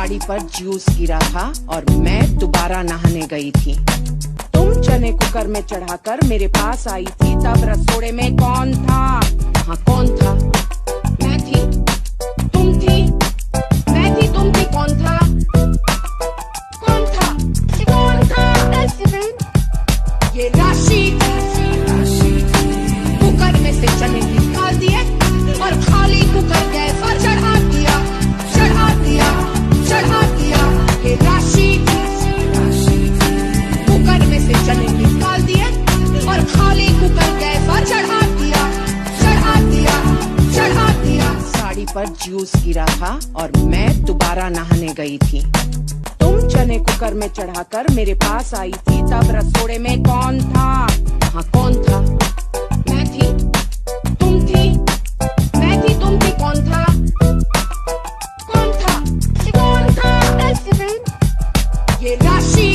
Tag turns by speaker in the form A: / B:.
A: साड़ी पर जूस गिरा था और मैं दोबारा नहाने गई थी। तुम चने कुकर में चढ़ाकर मेरे पास आई थी, तब रसोड़े में कौन था? वहाँ कौन था? मैं थी, तुम थी, मैं थी, तुम थी, कौन था? कौन था? कौन था? ये राशि कुकर में से चने निकाल दिए और खाली कुकर गैस पर चढ़ा दिया, चढ़ा दिया, चढ़ा दिया। ये राशि कुकर में से चने निकाल दिए और खाली कुकर गैस पर चढ़ा दिया, चढ़ा दिया, चढ़ा दिया। साड़ी पर जूस गिरा था और मैं दोबारा नहाने गई थी। तुम चने कुकर में चढ़ाकर मेरे पास आई थी, तब रसोड़े में कौन था? वहाँ कौन था? मैं थी, तुम थी, मैं थी, तुम थी, कौन था? कौन था? कौन था? ये राशि